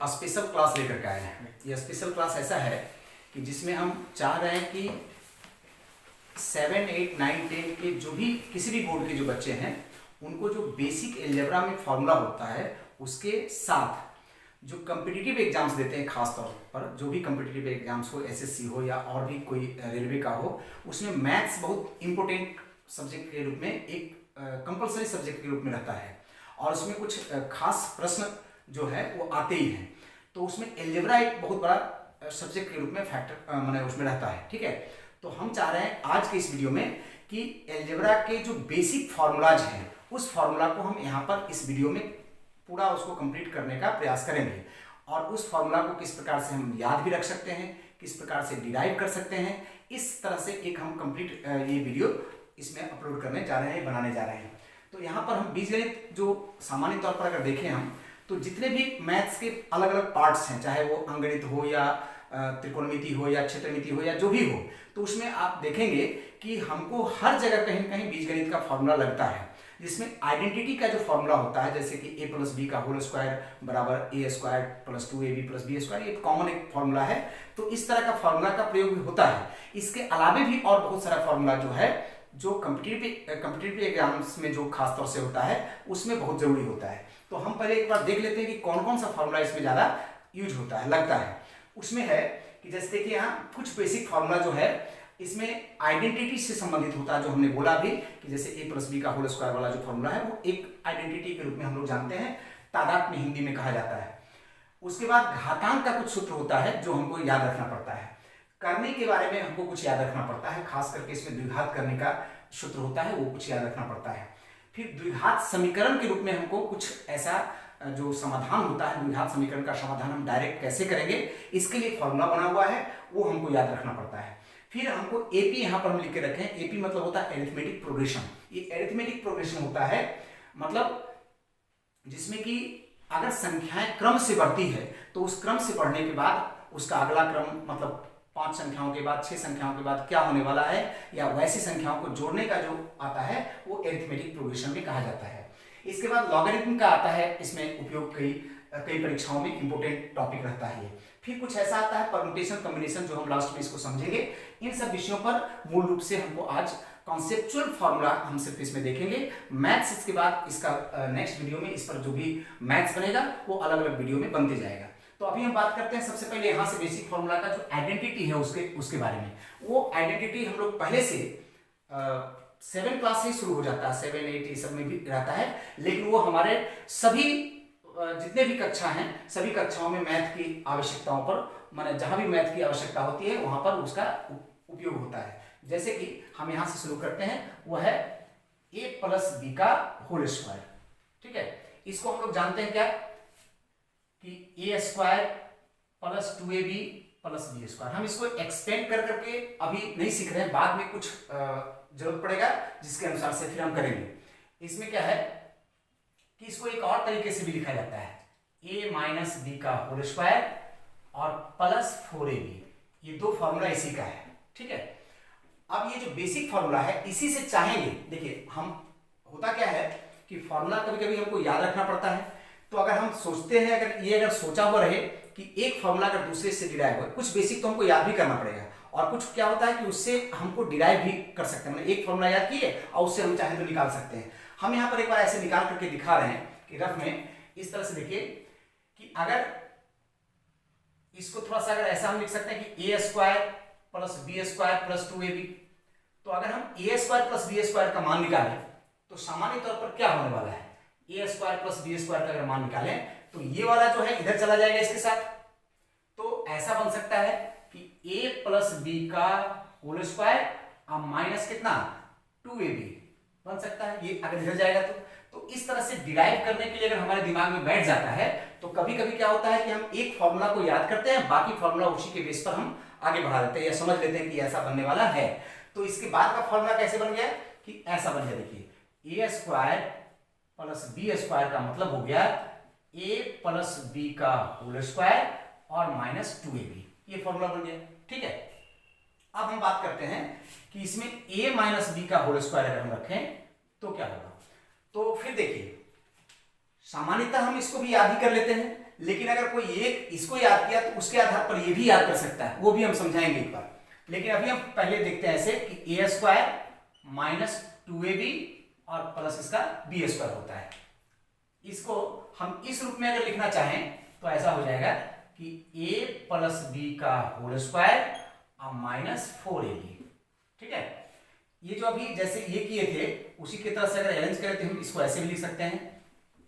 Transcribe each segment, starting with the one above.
Special class लेकर के आए हैं। ये स्पेशल क्लास ऐसा है कि जिसमें हम चाह रहे हैं कि 7, 8, 9, 10 के जो भी किसी भी बोर्ड के जो बच्चे हैं उनको जो बेसिक अलजेब्रा में फॉर्मूला होता है उसके साथ जो कम्पिटिटिव एग्जाम्स देते हैं, खास तौर पर जो भी कम्पिटिटिव एग्जाम्स हो, एसएससी हो या और भी कोई रेलवे का हो, उसमें मैथ्स बहुत इंपॉर्टेंट सब्जेक्ट के रूप में एक कंपलसरी सब्जेक्ट के रूप में रहता है और उसमें कुछ खास प्रश्न जो है वो आते ही हैं। तो उसमें अलजेब्रा एक बहुत बड़ा सब्जेक्ट के रूप में फैक्टर माने उसमें रहता है। ठीक है, तो हम चाह रहे हैं आज के इस वीडियो में कि अलजेब्रा के जो बेसिक फार्मूलाज हैं उस फार्मूला को हम यहाँ पर इस वीडियो में पूरा उसको कंप्लीट करने का प्रयास करेंगे और उस फार्मूला को किस प्रकार से हम याद भी रख सकते हैं, किस प्रकार से डिराइव कर सकते हैं, इस तरह से एक हम कंप्लीट ये वीडियो इसमें अपलोड करने जा रहे हैं, बनाने जा रहे हैं। तो यहाँ पर हम बीजगणित जो सामान्य तौर पर अगर देखें हम तो जितने भी मैथ्स के अलग अलग पार्ट्स हैं, चाहे वो अंकगणित हो या त्रिकोणमिति हो या क्षेत्रमिति हो या जो भी हो, तो उसमें आप देखेंगे कि हमको हर जगह कहीं न कहीं बीजगणित का फॉर्मूला लगता है, जिसमें आइडेंटिटी का जो फॉर्मूला होता है, जैसे कि a + b का होल स्क्वायर बराबर a² + 2ab + b², ये कॉमन एक फॉर्मूला है। तो इस तरह का फॉर्मूला का प्रयोग भी होता है। इसके अलावे भी और बहुत सारा फॉर्मूला जो है जो कम्पिटिटिव एग्जाम्स में जो खास तौर से होता है उसमें बहुत जरूरी होता है। तो हम पहले एक बार देख लेते हैं कि कौन कौन सा फॉर्मूला इसमें ज़्यादा यूज होता है, लगता है। उसमें है कि जैसे देखिए यहाँ कुछ बेसिक फॉर्मूला जो है इसमें आइडेंटिटी से संबंधित होता है, जो हमने बोला भी कि जैसे a + b का होल स्क्वायर वाला जो फॉर्मूला है वो एक आइडेंटिटी के रूप में हम लोग जानते हैं, तादाद में हिंदी में कहा जाता है। उसके बाद घातांक का कुछ सूत्र होता है जो हमको याद रखना पड़ता है। करने के बारे में हमको कुछ याद रखना पड़ता है, खास करके इसमें द्विघात करने का सूत्र होता है, वो कुछ याद रखना पड़ता है। फिर द्विघात समीकरण के रूप में हमको कुछ ऐसा जो समाधान होता है, द्विघात समीकरण का समाधान हम डायरेक्ट कैसे करेंगे इसके लिए फॉर्मूला बना हुआ है, वो हमको याद रखना पड़ता है। फिर हमको एपी यहाँ पर हम लिख के रखें, एपी मतलब होता है एरिथमेटिक प्रोग्रेशन। ये एरिथमेटिक प्रोग्रेशन होता है मतलब जिसमें कि अगर संख्याएं क्रम से बढ़ती है तो उस क्रम से बढ़ने के बाद उसका अगला क्रम मतलब 5 संख्याओं के बाद 6 संख्याओं के बाद क्या होने वाला है, या वैसी संख्याओं को जोड़ने का जो आता है वो एरिथमेटिक प्रोग्रेशन भी कहा जाता है। इसके बाद लॉगरिथम का आता है, इसमें उपयोग कई परीक्षाओं में इंपोर्टेंट टॉपिक रहता है। फिर कुछ ऐसा आता है परम्यूटेशन कॉम्बिनेशन, जो हम लास्ट में इसको समझेंगे। इन सब विषयों पर मूल रूप से हमको आज कॉन्सेप्चुअल फॉर्मूला हम सिर्फ इसमें देखेंगे। मैथ्स इसके बाद इसका नेक्स्ट वीडियो में इस पर जो भी मैथ्स बनेगा वो अलग अलग वीडियो में बनते जाएगा। तो अभी हम बात करते हैं सबसे पहले यहाँ से बेसिक फॉर्मूला का जो आइडेंटिटी है उसके बारे में। वो आइडेंटिटी हम लोग पहले से 7 क्लास से शुरू हो जाता है, 7, 8 ये सब में भी रहता है, लेकिन वो हमारे सभी जितने भी कक्षा हैं सभी कक्षाओं में मैथ की आवश्यकताओं पर माने जहां भी मैथ की आवश्यकता होती है वहां पर उसका उपयोग होता है। जैसे कि हम यहां से शुरू करते हैं, वो है a + b का होल स्क्वायर। ठीक है, इसको हम लोग जानते हैं क्या कि a² + 2ab + b²। हम इसको एक्सपेंड कर करके अभी नहीं सीख रहे हैं, बाद में कुछ जरूरत पड़ेगा जिसके अनुसार से फिर हम करेंगे। इसमें क्या है कि इसको एक और तरीके से भी लिखा जाता है, a - b का होल स्क्वायर और +4ab। ये दो फॉर्मूला इसी का है। ठीक है, अब ये जो बेसिक फॉर्मूला है इसी से चाहेंगे, देखिए हम होता क्या है कि फॉर्मूला कभी कभी हमको याद रखना पड़ता है। तो अगर हम सोचते हैं, अगर सोचा हुआ रहे कि एक फॉर्मूला अगर दूसरे से डिराइव हो, कुछ बेसिक तो हमको याद भी करना पड़ेगा और कुछ क्या होता है कि उससे हमको डिराइव भी कर सकते हैं। मतलब एक फॉर्मूला याद किए और उससे हम चाहें तो निकाल सकते हैं। हम यहाँ पर एक बार ऐसे निकाल करके दिखा रहे हैं कि रफ में इस तरह से देखिए कि अगर इसको थोड़ा सा अगर ऐसा हम लिख सकते हैं कि a² + b² + 2ab। तो अगर हम a² + b² का मान निकालें तो सामान्य तौर पर क्या होने वाला है, a² + b² का अगर मान निकालें तो ये वाला जो है इधर चला जाएगा इसके साथ। तो ऐसा बन सकता है कि a + b का होल स्क्वायर और माइनस कितना 2ab बन सकता है, ये अगर इधर जाएगा तो इस तरह से डिराइव करने के लिए अगर हमारे दिमाग में बैठ जाता है तो कभी कभी क्या होता है कि हम एक फॉर्मूला को याद करते हैं, बाकी फॉर्मूला उसी के बेस पर हम आगे बढ़ा देते हैं या समझ लेते हैं कि ऐसा बनने वाला है। तो इसके बाद का फॉर्मूला कैसे बन गया कि ऐसा बन गया, देखिए a² + b² का मतलब हो गया a + b का होल स्क्वायर और -2ab, ये फॉर्मूला बन गया। ठीक है, अब हम बात करते हैं कि इसमें a - b का होल स्क्वायर अगर हम रखें तो क्या होगा। तो फिर देखिए सामान्यतः हम इसको भी याद ही कर लेते हैं, लेकिन अगर कोई एक इसको याद किया तो उसके आधार पर ये भी याद कर सकता है, वो भी हम समझाएंगे एक बार। लेकिन अभी हम पहले देखते हैं ऐसे कि ए स्क्वायर माइनस 2ab और प्लस इसका बी स्क्वायर होता है। इसको हम इस रूप में अगर लिखना चाहें तो ऐसा हो जाएगा कि a प्लस बी का होल स्क्वायर और माइनस 4ab। ठीक है, ये जो अभी जैसे ये किए थे उसी की तरह से अगर अरेंज करें तो हम इसको ऐसे भी लिख सकते हैं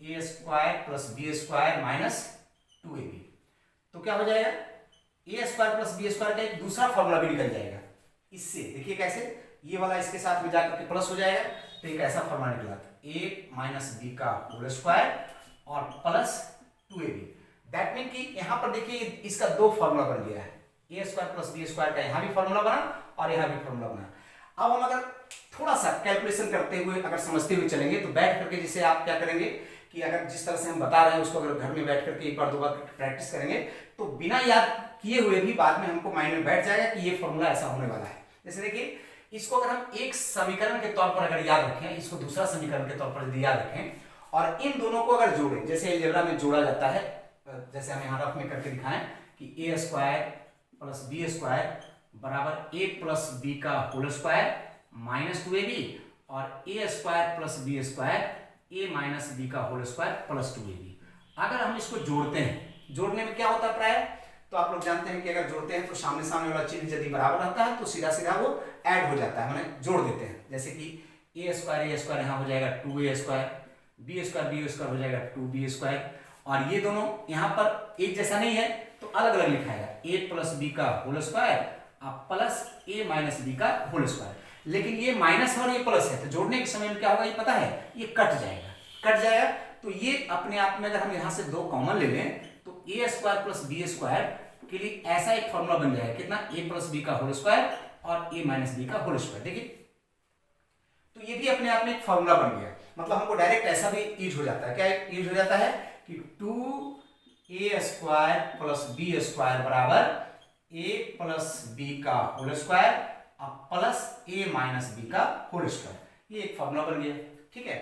ए square plus B square minus 2ab। तो क्या हो जाएगा, a square plus B square का एक दूसरा फॉर्मूला भी निकल जाएगा इससे। देखिए कैसे, ये वाला इसके साथ में जाकर के प्लस हो जाएगा, तो एक ऐसा फॉर्मूला निकला ए माइनस बी का होल स्क्वायर और प्लस 2ab। दैट मीन कि यहाँ पर देखिए इसका दो फॉर्मूला बन गया है, a square plus B square का यहाँ भी फॉर्मूला बना और यहाँ भी फॉर्मूला बना। अब हम अगर थोड़ा सा कैलकुलेशन करते हुए अगर समझते हुए चलेंगे तो बैठ करके जैसे आप क्या करेंगे कि अगर जिस तरह से हम बता रहे हैं उसको अगर घर में बैठ करके एक बार दो बार प्रैक्टिस करेंगे तो बिना याद किए हुए भी बाद में हमको माइंड में बैठ जाएगा कि ये फॉर्मूला ऐसा होने वाला है। जैसे देखिए, इसको अगर हम एक समीकरण के तौर पर अगर याद रखें, इसको दूसरा समीकरण के तौर पर यदि याद रखें और इन दोनों को अगर जोड़ें, जैसे अलजेब्रा में जोड़ा जाता है, जैसे हम यहाँ रफ में करके दिखाएं कि a square plus B square बराबर ए प्लस बी का होल स्क्वायर माइनस 2ab और ए स्क्वायर प्लस बी स्क्वायर ए माइनस बी का होल स्क्वायर प्लस 2ab। अगर हम इसको जोड़ते हैं, जोड़ने में क्या होता है प्राय, तो आप लोग जानते हैं कि अगर जोड़ते हैं तो सामने सामने वाला चिन्ह यदि बराबर रहता है तो सीधा सीधा वो ऐड हो जाता है, मैंने जोड़ देते हैं। जैसे कि ए स्क्वायर यहाँ हो जाएगा 2a स्क्वायर, बी स्क्वायर हो जाएगा 2b स्क्वायर, और ये दोनों यहाँ पर एक जैसा नहीं है तो अलग अलग लिखाएगा, ए प्लस बी का होल स्क्वायर प्लस ए माइनस बी का होल स्क्वायर। लेकिन ये माइनस और ये प्लस है तो जोड़ने के समय में क्या होगा ये पता है, ये कट जाएगा। तो ये अपने आप में अगर हम यहाँ से दो कॉमन ले लें तो ए स्क्वायर प्लस बी स्क्वायर के लिए ऐसा एक फॉर्मूला बन जाएगा, कितना, ए प्लस बी का होल स्क्वायर और ए माइनस बी का होल स्क्वायर। देखिए, तो ये भी अपने आप में एक फॉर्मूला बन गया। मतलब हमको डायरेक्ट ऐसा भी यूज हो जाता है, क्या यूज हो जाता है कि 2a square plus B square बराबर a प्लस बी का whole square plus a minus B का होल स्क्वायर। ये एक फॉर्मूला बन गया। ठीक है,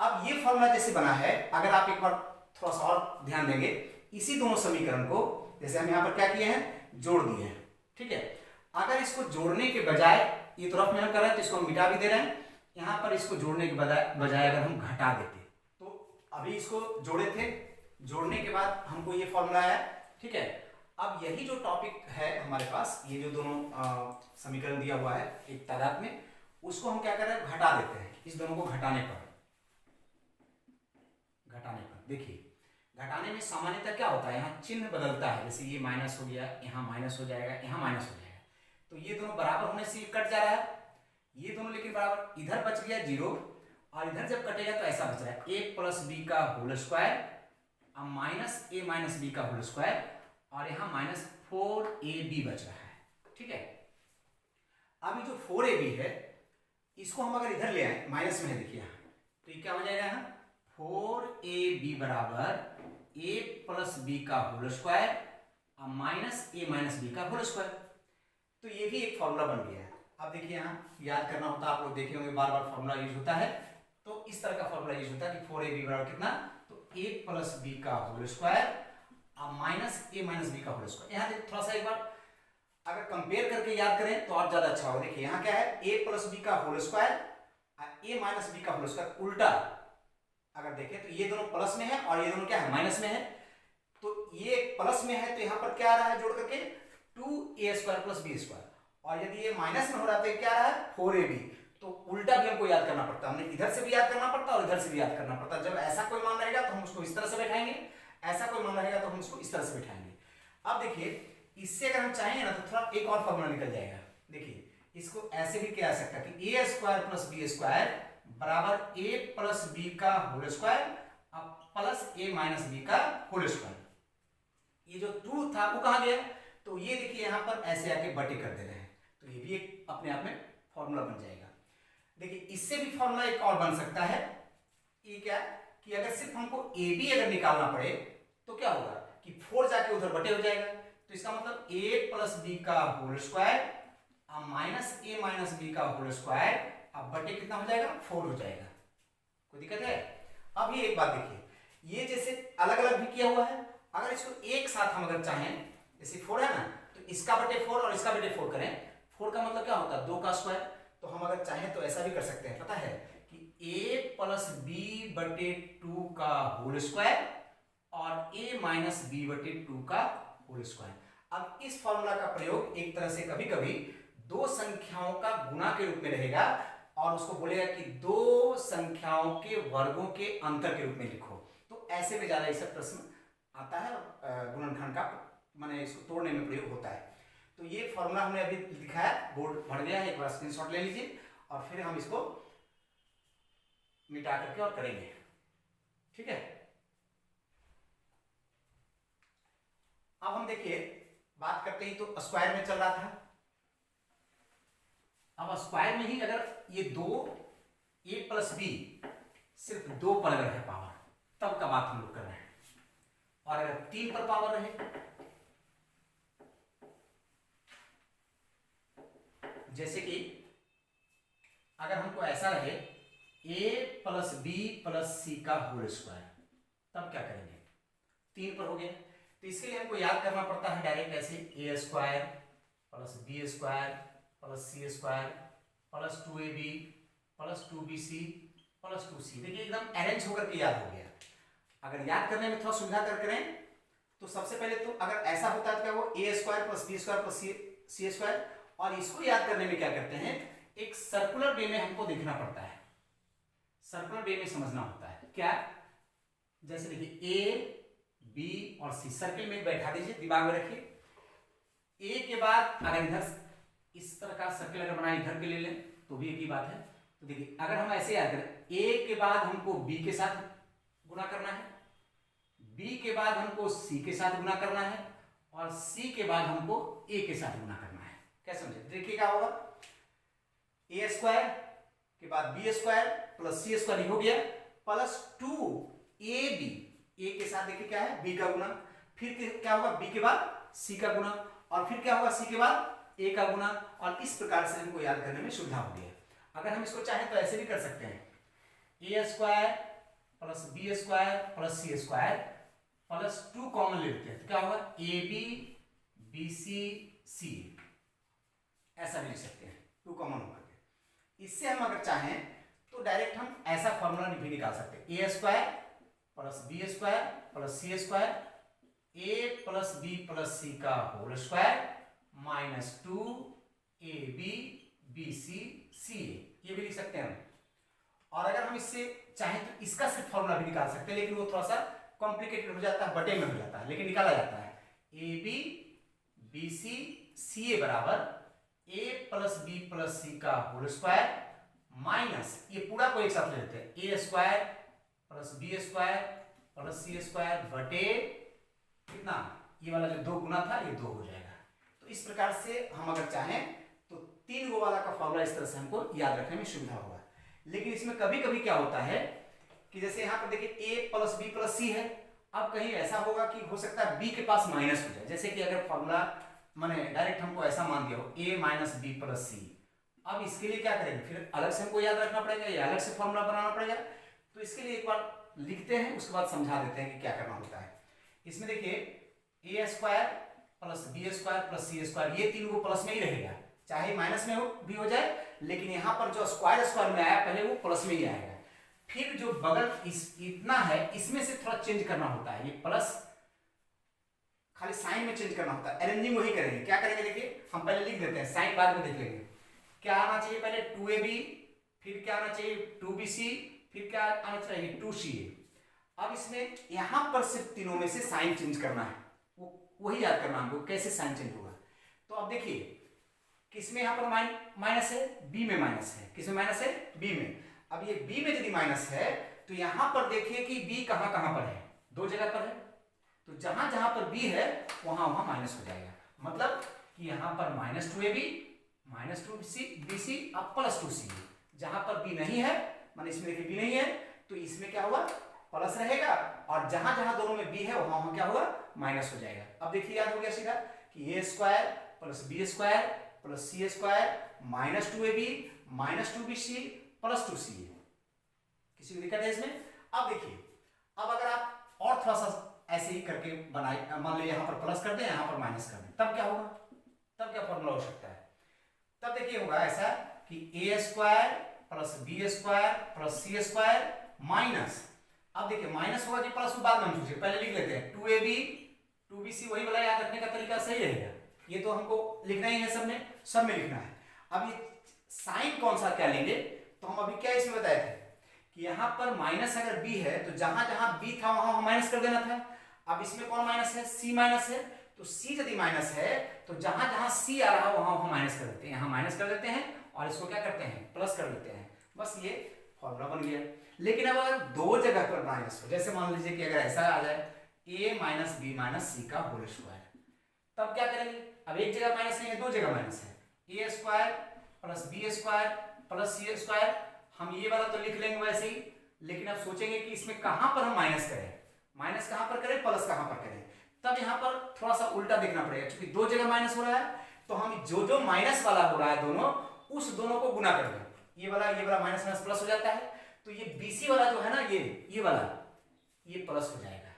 अब ये फॉर्मूला जैसे बना है, अगर आप एक बार थोड़ा सा और ध्यान देंगे, इसी दोनों समीकरण को जैसे हम यहाँ पर क्या किए हैं, जोड़ दिए हैं। ठीक है, अगर इसको जोड़ने के बजाय, ये तो रफ में हम कर रहे हैं तो इसको हम मिटा भी दे रहे हैं, यहाँ पर इसको जोड़ने के बजाय अगर हम घटा देते तो अभी इसको जोड़े थे, जोड़ने के बाद हमको ये फॉर्मूला आया। ठीक है, अब यही जो टॉपिक है हमारे पास, ये जो दोनों समीकरण दिया हुआ है एक तादाद में, उसको हम क्या कर रहे हैं, घटा देते हैं। इस दोनों को घटाने पर देखिए, घटाने में सामान्यतः क्या होता है, यहाँ चिन्ह बदलता है। जैसे ये माइनस हो गया, यहाँ माइनस हो जाएगा, यहाँ माइनस हो जाएगा, तो ये दोनों बराबर होने से कट जा रहा है, ये दोनों लेकिन बराबर, इधर बच गया 0 और इधर जब कटेगा तो ऐसा बच रहा है ए प्लस बी का होल स्क्वायर माइनस ए माइनस बी का होल स्क्वायर, और यहाँ माइनस 4ab बच रहा है। ठीक है, अब ये जो 4ab है इसको हम अगर इधर ले आए, माइनस में है देखिए यहाँ, तो ये क्या हो जाएगा, यहाँ 4ab बराबर a प्लस बी का होल स्क्वायर माइनस ए माइनस बी का होल स्क्वायर। तो ये भी एक फॉर्मूला बन गया है। अब देखिए, यहाँ याद करना होता है, आप लोग देखे होंगे बार बार फॉर्मूला यूज होता है, तो इस तरह का फॉर्मूला यूज होता है कि 4ab बराबर कितना, तो a प्लस बी का होल स्क्वायर माइनस ए माइनस बी का होल स्क्वायर। यहाँ थोड़ा सा एक बार अगर कंपेयर करके याद करें तो और ज्यादा अच्छा होगा। देखिए यहाँ क्या है, a प्लस बी का होल स्क्वायर ए माइनस बी का होल स्क्वायर, उल्टा अगर देखें तो ये दोनों प्लस में है और ये दोनों क्या है, माइनस में है। तो ये प्लस में है तो यहाँ पर क्या आ रहा है जोड़ करके 2a square plus B square, और यदि ये माइनस में हो रहा है तो क्या आ रहा है 4ab। तो उल्टा भी हमको याद करना पड़ता है, हमें इधर से भी याद करना पड़ता है और इधर से भी याद करना पड़ता है। जब ऐसा कोई मान रहेगा तो हम उसको इस तरह से बैठाएंगे, ऐसा कोई मान रहेगा तो हम उसको इस तरह से बैठाएंगे। अब देखिए, इससे अगर हम चाहेंगे ना तो थोड़ा एक और फॉर्मूला निकल जाएगा। देखिए, इसको ऐसे भी किया जा सकता है कि a square plus B square बराबर a प्लस बी का whole square plus a minus B का होल स्क्वायर। ये जो 2 था वो कहाँ गया, तो ये देखिए यहाँ पर ऐसे आके बटे कर दे रहे हैं, तो ये भी एक अपने आप में फॉर्मूला बन जाएगा। देखिए, इससे भी फॉर्मूला एक और बन सकता है, ये क्या कि अगर सिर्फ हमको ए बी अगर निकालना पड़े तो क्या होगा कि 4 जाके उधर बटे हो जाएगा, तो इसका मतलब a प्लस बी का होल स्क्वायर माइनस ए माइनस बी का होल स्क्वायर, अब बटे कितना हो जाएगा, 4 हो जाएगा। कोई दिक्कत है? अब ये एक बात देखिए, ये जैसे अलग अलग भी किया हुआ है अगर इसको एक साथ हम अगर चाहें, जैसे 4 है ना, तो इसका बटे 4 और इसका बटे 4 करें, 4 का मतलब क्या होता है 2 का स्क्वायर, तो हम अगर चाहें तो ऐसा भी कर सकते हैं, पता है कि a प्लस बी बटे 2 का होल स्क्वायर और a माइनस बी बटे 2 का होल स्क्वायर। अब इस फॉर्मूला का प्रयोग एक तरह से कभी कभी दो संख्याओं का गुणा के रूप में रहेगा और उसको बोलेगा कि दो संख्याओं के वर्गों के अंतर के रूप में लिखो। तो ऐसे में ज्यादा ये प्रश्न आता है, गुणनखंड का माने इसको तोड़ने में प्रयोग होता है। तो ये फॉर्मूला हमने अभी लिखा है, बोर्ड भर गया है, एक बार स्क्रीनशॉट ले लीजिए और फिर हम इसको मिटा करके और करेंगे, ठीक है। अब हम देखिए बात करते ही तो स्क्वायर में चल रहा था, अब स्क्वायर में ही अगर ये दो a प्लस बी सिर्फ 2 पर अगर है पावर, तब का बात हम लोग कर रहे हैं, और अगर 3 पर पावर रहे, जैसे कि अगर हमको ऐसा रहे a plus b plus c का होल स्क्वायर, तब क्या करेंगे, 3 पर हो गया, तो इसके लिए हमको याद करना पड़ता है डायरेक्ट ऐसे a square plus B square plus C square plus 2ab plus 2bc plus 2c। देखिए एकदम अरेंज होकर के याद हो गया। अगर याद करने में थोड़ा सुविधा कर करें तो सबसे पहले तो अगर ऐसा होता है तो क्या वो a square plus B square plus C square, और इसको याद करने में क्या करते हैं, एक सर्कुलर वे में हमको देखना पड़ता है, सर्कुलर वे में समझना होता है। क्या, जैसे देखिए a b और c सर्किल में बैठा दीजिए, दिमाग में रखिए। a के बाद अगर इधर इस तरह का सर्किल अगर बनाए इधर के ले लें तो भी एक ही बात है। तो देखिए अगर हम ऐसे याद करें, a के बाद हमको b के साथ गुणा करना है, b के बाद हमको c के साथ गुणा करना है, और c के बाद हमको a के साथ गुणा करना है। क्या समझे, देखिए क्या होगा, a स्क्वायर के बाद b स्क्वायर प्लस सी स्क्वायर हो गया प्लस 2ab, a के साथ देखिए क्या है b का गुणा, फिर क्या होगा b के बाद c का गुणा, और फिर क्या होगा c के बाद a का गुणा, और इस प्रकार से हमको याद करने में सुविधा हो गई है। अगर हम इसको चाहें तो ऐसे भी कर सकते हैं, a square plus B square plus C square plus 2 common ले लेते हैं, तो क्या होगा ab bc c, ऐसा भी लिख सकते हैं 2 कॉमन होकर के। इससे हम अगर चाहें तो डायरेक्ट हम ऐसा फॉर्मूला भी निकाल सकते हैं, a square plus B square plus C square a plus b plus c का whole square minus 2ab bc ca, ये भी लिख सकते हैं हम। और अगर हम इससे चाहें तो इसका सिर्फ फॉर्मूला भी निकाल सकते हैं, लेकिन वो थोड़ा सा कॉम्प्लिकेटेड हो जाता है, बटे में हो जाता है, लेकिन निकाला जाता है। ab bc ca बराबर a plus b plus c का होल स्क्वायर माइनस, ये पूरा को एक साथ ले लेते हैं, a square plus B square plus C square बटे कितना, ये वाला जो 2 गुना था ये 2 हो जाएगा। तो इस प्रकार से हम अगर चाहें तो 3 गो वाला का फॉर्मूला इस तरह से हमको याद रखने में सुविधा होगा। लेकिन इसमें कभी कभी क्या होता है कि जैसे यहाँ पर देखिए a प्लस बी प्लस सी है, अब कहीं ऐसा होगा कि हो सकता है b के पास माइनस हो जाए, जैसे कि अगर फॉर्मूला माने डायरेक्ट हमको ऐसा मान दिया हो a माइनस बी प्लस सी, अब इसके लिए क्या करेंगे, फिर अलग से हमको याद रखना पड़ेगा या अलग से फॉर्मूला बनाना पड़ेगा। तो इसके लिए एक बार लिखते हैं, उसके बाद समझा देते हैं कि क्या करना होता है। इसमें देखिए a square plus B square plus C square, ये 3 को प्लस में ही रहेगा, चाहे माइनस में भी हो जाए, लेकिन यहाँ पर जो स्क्वायर स्क्वायर में आया पहले वो प्लस में ही आएगा। फिर जो बगल इतना है इसमें से थोड़ा चेंज करना होता है, ये प्लस खाली साइन में चेंज करना होता है, अरेंजिंग वही करेंगे। क्या करेंगे देखिए, हम पहले लिख देते हैं, साइन बाद में देख लेंगे। क्या आना चाहिए पहले 2ab, फिर क्या आना चाहिए 2bc, फिर क्या आना चाहिए 2ca। अब इसमें यहां पर सिर्फ तीनों में से साइन चेंज करना है, वही याद करना हमको कैसे साइन चेंज होगा। तो अब देखिए किसमें यहां पर माइनस है, बी में माइनस है, किसमें माइनस है, बी में। अब ये बी में यदि माइनस है तो यहां पर देखिए कि बी कहां कहां पर है, 2 जगह पर है, तो जहां जहां पर बी है वहां वहां माइनस हो जाएगा। मतलब कि यहां पर माइनस 2ab माइनस 2bc अब प्लस 2c, जहां पर बी नहीं है मान इसमें देखिए बी नहीं है तो इसमें क्या होगा प्लस रहेगा, और जहां जहां दोनों में बी है वहां वहां क्या होगा माइनस हो जाएगा। अब देखिए याद हो गया सीधा कि a square plus B square plus C square minus 2ab minus 2bc plus 2ca। किसी को दिक्कत है इसमें? अब देखिए, अब अगर आप और थोड़ा सा ऐसे ही करके बनाए, मान लो यहाँ पर प्लस कर दें, यहाँ पर माइनस कर दें, तब क्या होगा, तब क्या फॉर्मूला हो सकता है? तब देखिए होगा ऐसा कि a square plus B square plus C square minus, अब देखिए माइनस होगा कि प्लस, बाद में हम सोचिए, पहले लिख लेते हैं 2ab 2bc, वही वाला याद रखने का तरीका सही रहेगा। ये तो हमको लिखना ही है, सब में लिखना है। अब ये साइन कौन सा क्या लेंगे, तो हम अभी क्या इसमें बताए थे कि यहाँ पर माइनस अगर b है तो जहां जहां b था वहां माइनस कर देना था। अब इसमें कौन माइनस है, c माइनस है, तो c यदि माइनस है तो जहां जहां c आ रहा है वहां वहां माइनस कर देते हैं, यहाँ माइनस कर देते हैं और इसको क्या करते हैं, प्लस कर देते हैं, बस ये फॉर्मूला बन गया। लेकिन अब अगर दो जगह पर माइनस हो, जैसे मान लीजिए कि अगर ऐसा आ जाए a माइनस बी माइनस सी का होल स्क्वायर, तब क्या करेंगे, अब एक जगह माइनस नहीं है, दो जगह माइनस है, a square plus B square plus C square, हम ये वाला तो लिख लेंगे वैसे ही, लेकिन अब सोचेंगे कि इसमें कहां पर हम माइनस करें, माइनस कहां पर करें, प्लस कहां पर करें, तब यहां पर थोड़ा सा उल्टा देखना पड़ेगा, क्योंकि दो जगह माइनस हो रहा है, तो हम जो जो माइनस वाला हो रहा है दोनों, उस दोनों को गुना कर दें, ये वाला माइनस माइनस प्लस हो जाता है, तो ये बीसी वाला जो है ना, ये वाला ये प्लस हो जाएगा,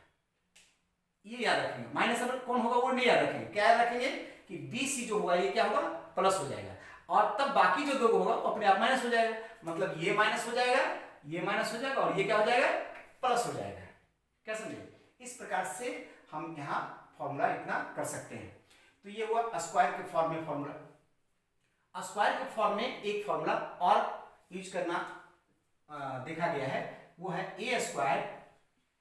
ये याद रखेंगे। माइनस अगर कौन होगा वो नहीं याद रखेंगे, क्या याद रखेंगे कि बीसी जो होगा ये क्या होगा, प्लस हो जाएगा, और तब बाकी जो दो होगा वो अपने आप माइनस हो जाएगा, मतलब ये माइनस हो जाएगा, ये माइनस हो जाएगा, और ये क्या हो जाएगा, प्लस हो जाएगा। क्या समझे? इस प्रकार से हम यहाँ फॉर्मूला इतना कर सकते हैं। तो ये हुआ स्क्वायर के फॉर्म में फॉर्मूला। स्क्वायर के फॉर्म में एक फॉर्मूला और यूज करना देखा गया है, वो है a square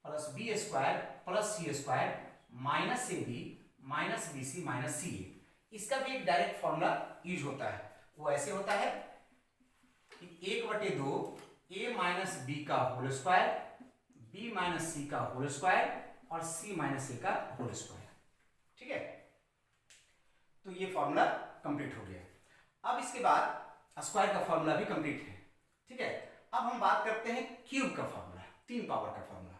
plus B square plus C square minus A b minus b c minus c a. इसका भी एक डायरेक्ट फॉर्मूला यूज होता है, वो ऐसे होता है कि 1/2 ए माइनस बी का होल स्क्वायर, बी माइनस सी का होल स्क्वायर और सी माइनस ए का होल स्क्वायर। ठीक है, तो ये फॉर्मूला कंप्लीट हो गया। अब इसके बाद स्क्वायर का फॉर्मूला भी कंप्लीट है। ठीक है, अब हम बात करते हैं क्यूब का फॉर्मूला, 3 पावर का फॉर्मूला।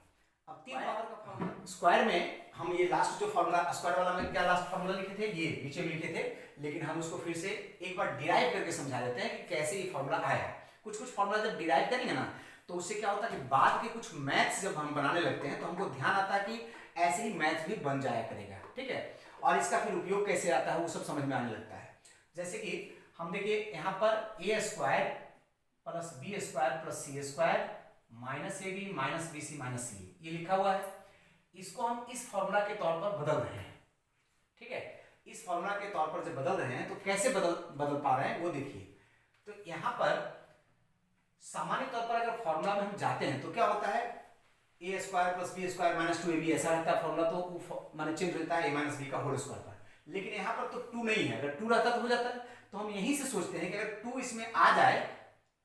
अब 3 पावर का फॉर्मूला स्क्वायर में हम ये लास्ट जो फॉर्मूला स्क्वायर वाला में क्या लास्ट फॉर्मूला लिखे थे, ये नीचे में लिखे थे, लेकिन हम उसको फिर से एक बार डिराइव करके समझा देते हैं कि कैसे ये फॉर्मूला आया। कुछ फॉर्मूला जब डिराइव करेंगे ना, तो उससे क्या होता है कि बाद के कुछ मैथ्स जब हम बनाने लगते हैं तो हमको ध्यान आता है कि ऐसे ही मैथ्स भी बन जाया करेगा। ठीक है, और इसका फिर उपयोग कैसे आता है वो सब समझ में आने लगता है। जैसे कि हम देखिए यहाँ पर a square plus B square plus C square minus A b minus b c minus c, ये लिखा हुआ है। इसको हम इस फॉर्मूला के तौर पर बदल रहे हैं। ठीक है, इस फॉर्मूला के तौर पर जब बदल रहे हैं तो कैसे बदल पा रहे हैं वो देखिए। तो यहाँ पर सामान्य तौर पर अगर फॉर्मूला में हम जाते हैं तो क्या होता है, a square plus B square minus 2ab ऐसा रहता है फॉर्मूला, तो माने चेंज रहता है ए माइनस बी का होल स्क्वायर पर। लेकिन यहाँ पर तो 2 नहीं है, अगर 2 रहता तो हो जाता है। तो हम यहीं से सोचते हैं कि अगर 2 इसमें आ जाए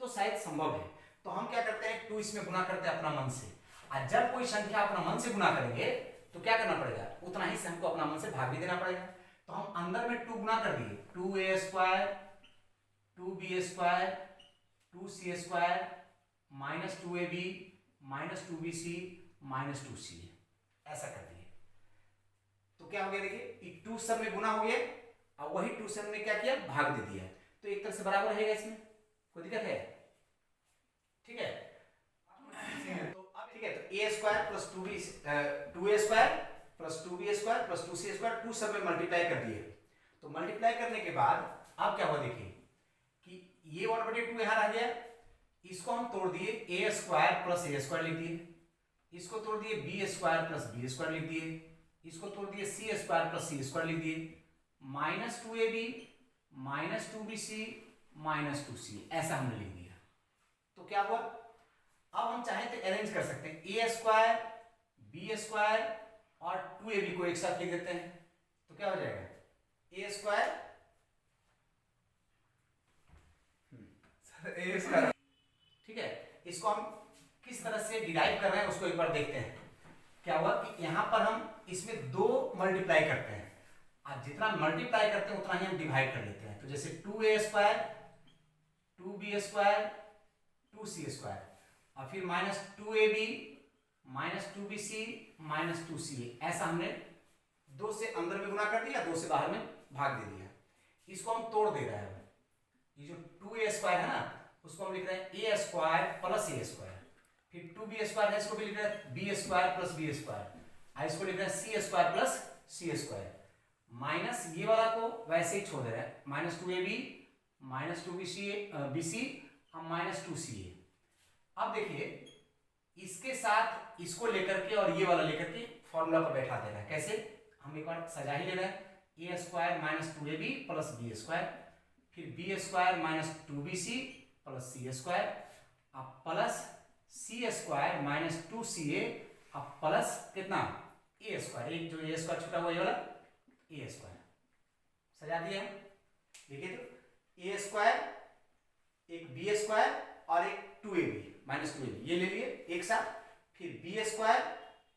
तो शायद संभव है, तो हम क्या करते हैं 2 इसमें गुना करते हैं अपना मन से। और जब कोई संख्या अपना मन से गुना करेंगे तो क्या करना पड़ेगा, उतना ही से हमको अपना मन से भाग भी देना पड़ेगा। तो हम अंदर में 2 गुना कर दिए, 2a square 2b square 2c square minus 2ab minus 2bc minus 2ca, ऐसा कर दिए। तो क्या हो गया, देखिए 2 सब में गुना हो गया और वही 2 सब में क्या किया, भाग दे दिया। तो एक तरह से बराबर रहेगा, इसमें कोई दिक्कत है? ठीक है, तो अब ठीक है, तो a square plus 2a square plus 2b square plus 2c square 2 सब में मल्टीप्लाई कर दिए। तो मल्टीप्लाई करने के बाद अब क्या हुआ, देखिए कि ये 1/2 यहां रह गया, इसको हम तोड़ दिए, A square plus A square लिख दिए, इसको तोड़ दिए B square plus B square लिख दिए, इसको तोड़ दिए सी स्क्वायर प्लस सी स्क्वायर लिख दिए, minus 2ab minus 2bc minus 2c, ऐसा हमने लिख दिया। तो क्या हुआ, अब हम चाहें तो अरेंज कर सकते हैं, ए स्क्वायर बी स्क्वायर और 2ab को एक साथ लिख देते हैं। तो क्या हो जाएगा, ए स्क्वायर ए स्क्वायर। ठीक है, इसको हम किस तरह से डिराइव कर रहे हैं उसको एक बार देखते हैं। क्या हुआ कि यहां पर हम इसमें 2 मल्टीप्लाई करते हैं, और जितना मल्टीप्लाई करते हैं उतना ही हम डिवाइड कर लेते हैं। तो जैसे 2a square 2b square 2c square और फिर minus 2ab minus 2bc minus 2ca, ऐसा हमने 2 से अंदर में गुना कर दिया, 2 से बाहर में भाग दे दिया। इसको हम तोड़ दे रहे हैं, ये जो 2a स्क्वायर है ना उसको हम लिख रहे हैं ए स्क्वायर प्लस ए स्क्वायर, फिर 2b स्क्वायर है इसको भी लिख रहे हैं B square plus B square, इसको लिख रहे हैं सी स्क्वायर प्लस सी स्क्वायर, माइनस ये वाला को वैसे ही छोड़ दे रहे हैं, -2ab माइनस 2bc और -2ca। अब देखिए इसके साथ इसको लेकर के और ये वाला लेकर के फॉर्मूला पर बैठा दे रहा है। कैसे, हम एक बार सजा ही ले रहे हैं, a square minus 2ab plus B square, फिर b square minus 2bc plus सी स्क्वायर, अब प्लस सी स्क्वायर माइनस 2ca, अब प्लस कितना ए स्क्वायर, एक जो ए स्क्वायर छुटा हुआ ये वाला ए स्क्वायर सजा दिया। देखिए तो ए स्क्वायर, एक बी स्क्वायर और एक 2ab माइनस 2ab ये ले लिए एक साथ, फिर बी स्क्वायर,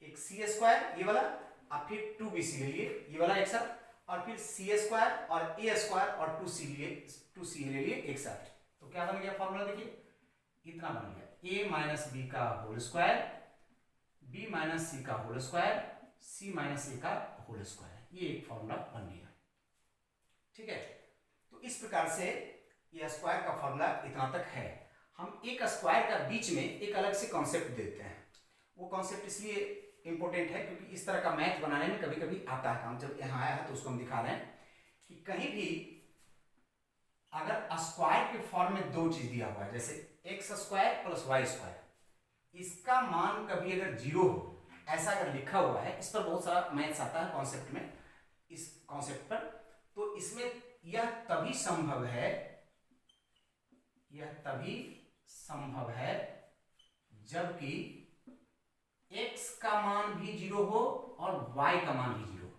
एक सी स्क्वायर ये वाला, और फिर 2bc ले लिए ये वाला एक साथ, और फिर सी स्क्वायर और ए स्क्वायर और 2c ले लिए एक साथ। तो क्या बन गया फॉर्मूला, देखिए इतना बन गया, a माइनस बी का होल स्क्वायर, b माइनस सी का होल स्क्वायर, c माइनस ए का होल स्क्वायर, ये एक फॉर्मूला बन गया। ठीक है, तो इस प्रकार से ये स्क्वायर का फॉर्मूला इतना तक है। हम एक स्क्वायर का बीच में एक अलग से कॉन्सेप्ट देते हैं, वो कॉन्सेप्ट इसलिए इंपॉर्टेंट है क्योंकि इस तरह का मैथ बनाने में कभी कभी आता है काम, जब यहाँ आया है तो उसको हम दिखा रहे हैं कि कहीं भी अगर स्क्वायर के फॉर्म में दो चीज दिया हुआ है, जैसे X square plus Y square, इसका मान कभी अगर 0 हो ऐसा अगर लिखा हुआ है, इस पर बहुत सारा मैथ्स आता है कॉन्सेप्ट में, इस कॉन्सेप्ट पर, तो इसमें यह तभी संभव है जबकि x का मान भी 0 हो और y का मान भी 0 हो।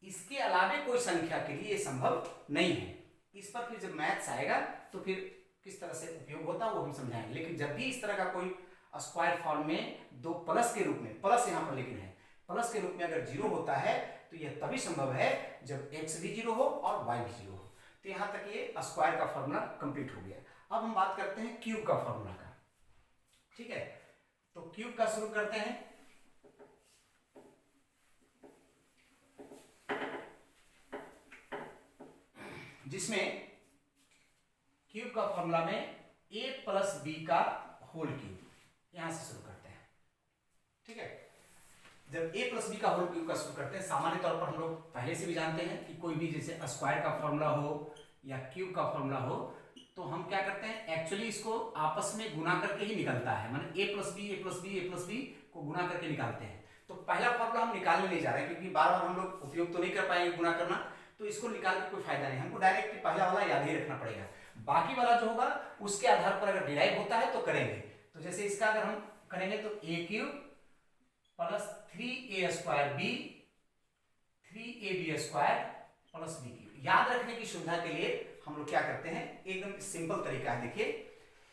इसके अलावे कोई संख्या के लिए संभव नहीं है। इस पर फिर जब मैथ्स आएगा तो फिर किस तरह से उपयोग होता है वो हम समझाएंगे। लेकिन जब भी इस तरह का कोई स्क्वायर फॉर्म में दो प्लस के रूप में, प्लस यहाँ पर लेकिन है, प्लस के रूप में अगर 0 होता है तो यह तभी संभव है जब x भी 0 हो और y भी 0 हो। तो यहाँ तक ये स्क्वायर का फॉर्मूला कंप्लीट हो गया। अब हम बात करते हैं क्यूब का फॉर्मूला का। ठीक है, तो क्यूब का शुरू करते हैं। जिसमें क्यूब का फॉर्मूला में a प्लस बी का होल क्यूब, यहां से शुरू करते हैं। ठीक है, जब a प्लस बी का होल क्यूब का शुरू करते हैं, सामान्य तौर पर हम लोग पहले से भी जानते हैं कि कोई भी जैसे स्क्वायर का फॉर्मूला हो या क्यूब का फॉर्मूला हो तो हम क्या करते हैं, एक्चुअली इसको आपस में गुना करके ही निकलता है, माने a प्लस बी को गुना करके निकालते हैं। तो पहला फॉर्मूला हम निकालने नहीं जा रहे हैं क्योंकि बार बार हम लोग उपयोग तो नहीं कर पाएंगे गुना करना, तो इसको निकाल के कोई फायदा नहीं, हमको डायरेक्ट पहला वाला याद ही रखना पड़ेगा। बाकी वाला जो होगा उसके आधार पर अगर डिराइव होता है तो करेंगे। तो जैसे इसका अगर हम करेंगे तो a cube plus 3a square b 3ab square plus b cube. याद रखने की सुविधा के लिए हम लोग क्या करते हैं, एकदम सिंपल तरीका है, देखिए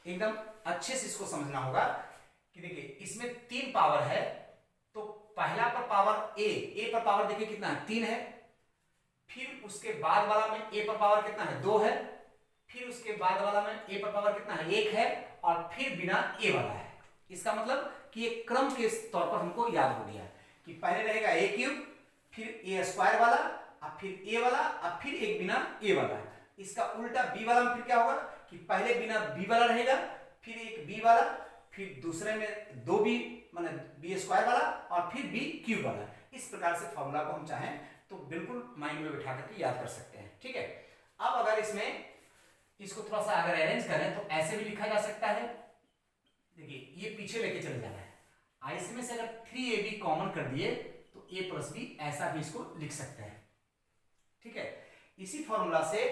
एकदम अच्छे से इसको समझना होगा कि देखिए इसमें 3 पावर है, तो पहला पर पावर a पर पावर देखिए कितना है 3 है, फिर उसके बाद वाला में a पर पावर कितना है 2 है, फिर उसके बाद वाला में a पर पावर कितना है 1 है, और फिर बिना a वाला है। इसका मतलब कि एक क्रम के तौर पर हमको याद हो गया कि पहले रहेगा a क्यूब, फिर a स्क्वायर वाला, अब फिर a वाला, अब फिर एक बिना a वाला। इसका उल्टा b वाला में फिर क्या होगा कि पहले बिना b वाला रहेगा, फिर एक b वाला, फिर दूसरे में 2b माने b स्क्वायर वाला, और फिर b क्यूब वाला। इस प्रकार से फॉर्मूला को हम चाहें तो बिल्कुल माइंड में बिठा करके याद कर सकते हैं। ठीक है, अब अगर इसमें इसको थोड़ा सा अगर अरेंज करें तो ऐसे भी लिखा जा सकता है, देखिए ये पीछे लेके चले जाना है, इसमें से अगर 3ab कॉमन कर दिए तो a प्लस बी ऐसा भी इसको लिख सकते हैं। ठीक है, इसी फॉर्मूला से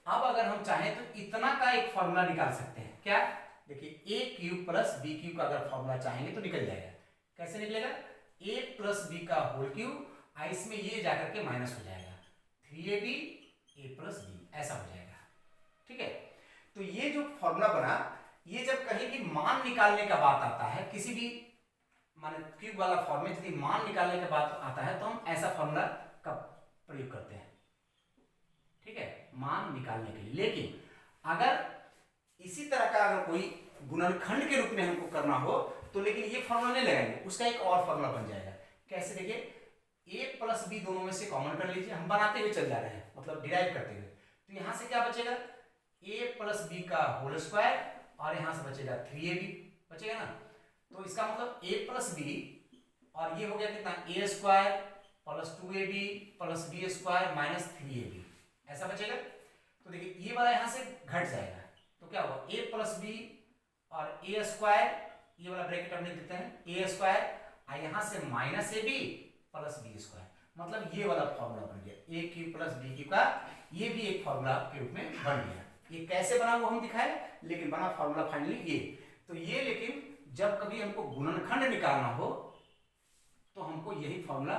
अब अगर हम चाहें तो इतना का एक फॉर्मूला निकाल सकते हैं। क्या, देखिए a cube plus B cube का अगर फॉर्मूला चाहेंगे तो निकल जाएगा। कैसे निकलेगा, a प्लस बी का होल क्यूब, इसमें ये जाकर के माइनस हो जाएगा, 3ab a प्लस बी ऐसा हो जाएगा। ठीक है, तो ये जो फॉर्मूला बना, ये जब कहीं भी मान निकालने का बात आता है, किसी भी माने क्यूब वाला फॉर्म में यदि मान निकालने का बात आता है तो हम ऐसा फॉर्मूला का प्रयोग करते हैं। ठीक है, मान निकालने के लिए। लेकिन अगर इसी तरह का अगर कोई गुणनखंड के रूप में हमको करना हो तो लेकिन ये फॉर्मूला नहीं लगाएंगे, उसका एक और फॉर्मूला बन जाएगा। कैसे, देखिए a प्लस बी दोनों में से कॉमन कर लीजिए, हम बनाते हुए चल जा रहे हैं, मतलब डिराइव करते हुए। तो यहां से क्या बचेगा, a प्लस बी का होल स्क्वायर, और यहां से बचेगा 3ab बचेगा ना। तो इसका मतलब a प्लस बी और ये हो गया कितना a square plus 2ab plus B square minus 3ab, ऐसा बचेगा। तो देखिए ये वाला यहां से घट जाएगा, तो क्या होगा a प्लस बी और ए स्क्वायर, ये वाला ब्रैकेट हम लिख देते हैं ए स्क्वायर, और यहां से minus A B plus B square, मतलब ये वाला फॉर्मूला बन गया A cube plus B cube का, ये भी एक फॉर्मूला के रूप में बन गया। ये कैसे बना वो हम दिखाए, लेकिन बना फॉर्मूला फाइनली ये। तो ये लेकिन जब कभी हमको गुणनखंड निकालना हो तो हमको यही फॉर्मूला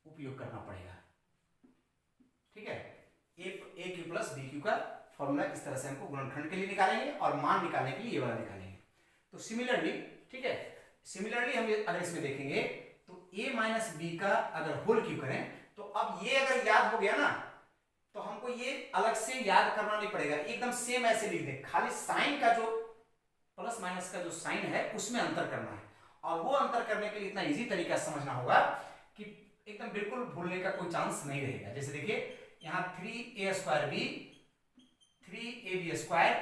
उपयोग करना पड़ेगा, ठीक है। A cube plus B cube का फॉर्मूला इस तरह से हमको गुणनखंड के लिए निकालेंगे और मान निकालने के लिए ये वाला निकालेंगे। तो सिमिलरली, ठीक है, सिमिलरली हम अगर इसमें देखेंगे तो a माइनस बी का अगर होल क्यू करें तो अब ये अगर याद हो गया ना तो हमको ये अलग से याद करना नहीं पड़ेगा, एकदम सेम ऐसे लिख दे, खाली साइन का जो प्लस माइनस का जो साइन है उसमें अंतर करना है। और वो अंतर करने के लिए इतना इजी तरीका समझना होगा कि एकदम बिल्कुल भूलने का कोई चांस नहीं रहेगा। जैसे देखिए यहाँ 3a square B 3ab square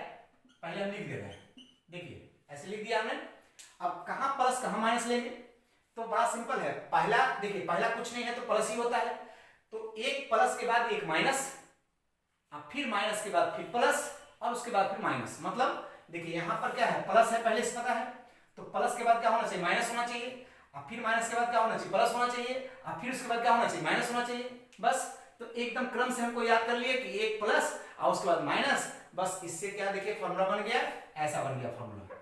पहले हम लिख दे रहे हैं, देखिए ऐसे लिख दिया हमने। अब कहां प्लस कहां माइनस लेंगे, तो बड़ा सिंपल है। पहला देखिए, पहला कुछ नहीं है तो प्लस ही होता है, तो एक प्लस के बाद एक माइनस, अब फिर माइनस के बाद फिर प्लस और उसके बाद फिर माइनस। मतलब देखिए यहां पर क्या है, प्लस है पहले से पता है, तो प्लस के बाद क्या होना चाहिए, माइनस होना चाहिए, अब फिर माइनस के बाद क्या होना चाहिए, प्लस होना चाहिए, अब फिर उसके बाद क्या होना चाहिए, माइनस होना चाहिए। बस तो एकदम क्रम से हमको याद कर लिए कि एक प्लस और उसके बाद माइनस, बस इससे क्या देखिए फॉर्मूला बन गया, ऐसा बन गया फॉर्मूला।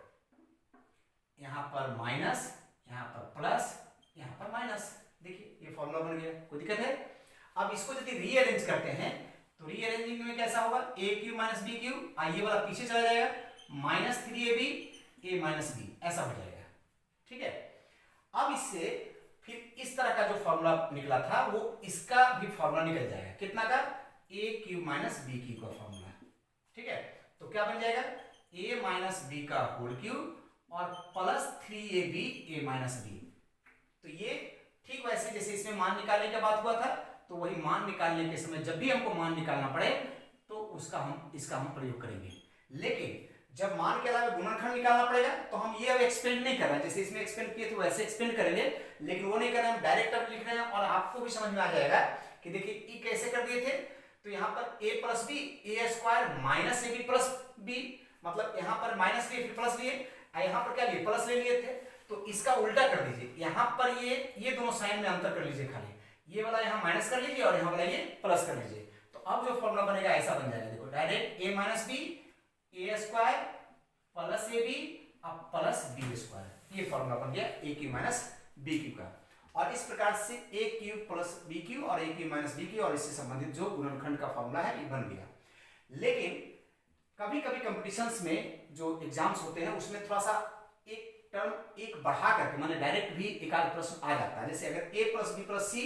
यहां पर माइनस, यहां पर प्लस, यहां पर माइनस, देखिए ये फॉर्मूला बन गया, कोई दिक्कत है। अब इसको यदि रीअरेंज करते हैं तो रीअरेंजिंग में कैसा होगा, a cube minus B Q, ये वाला पीछे चला जाएगा, माइनस 3ab ए माइनस बी, ऐसा हो जाएगा, ठीक है। अब इससे फिर इस तरह का जो फॉर्मूला निकला था वो इसका भी फॉर्मूला निकल जाएगा, कितना का, ए क्यू माइनस बी क्यू का फॉर्मूला, ठीक है। तो क्या बन जाएगा, ए माइनस बी का होल क्यूब और प्लस 3ab ए माइनस बी। तो ये ठीक वैसे जैसे इसमें मान निकालने का बात हुआ था, तो वही मान निकालने के समय जब भी हमको मान निकालना पड़े तो इसका हम प्रयोग करेंगे। लेकिन जब मान के अलावा गुणनखंड निकालना पड़ेगा तो हम ये अब एक्सपेंड नहीं कर रहे हैं, जैसे इसमें एक्सपेंड किए तो वैसे एक्सपेंड करेंगे, लेकिन वो नहीं कर रहे हैं, हम डायरेक्ट अब लिख रहे हैं। और आपको भी समझ में आ जाएगा कि देखिए ई कैसे कर दिए थे, तो यहाँ पर a plus B A square minus A B plus B, मतलब यहाँ पर माइनस लिए फिर प्लस लिए, यहाँ पर क्या लिए, प्लस ले लिए थे, तो इसका उल्टा कर दीजिए, यहाँ पर ये दोनों साइन में अंतर कर लीजिए, खाली ये वाला यहाँ माइनस कर लीजिए और यहाँ वाला ये प्लस कर लीजिए। तो अब जो फॉर्मूला बनेगा ऐसा बन जाएगा, देखो direct a minus B A square plus A B अब प्लस बी स्क्वायर, ये फॉर्मूला बन गया A cube minus B cube का। और इस प्रकार से A cube plus B cube और A cube minus B cube और इससे संबंधित जो गुणनखंड का फॉर्मूला है ये बन गया। लेकिन कभी कभी कंपटीशंस में जो एग्जाम्स होते हैं उसमें थोड़ा सा एक टर्म एक बढ़ा करके माने डायरेक्ट भी एक आध प्रश्न आ जाता है। जैसे अगर a प्लस बी प्लस सी,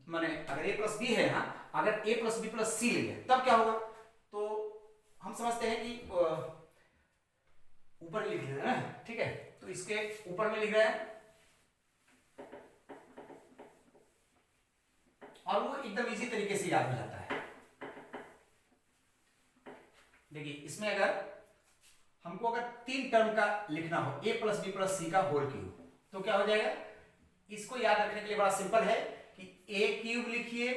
माने अगर a प्लस बी है यहाँ, अगर a प्लस बी प्लस सी ले लिया तब क्या होगा, तो हम समझते हैं कि ऊपर लिख रहे हैं, ठीक है, तो इसके ऊपर में लिख रहे हैं और वो एकदम इजी तरीके से याद हो जाता है। देखिए इसमें अगर हमको अगर 3 टर्म का लिखना हो, a plus b plus c का होल क्यूब, तो क्या हो जाएगा, इसको याद रखने के लिए बड़ा सिंपल है कि a क्यूब लिखिए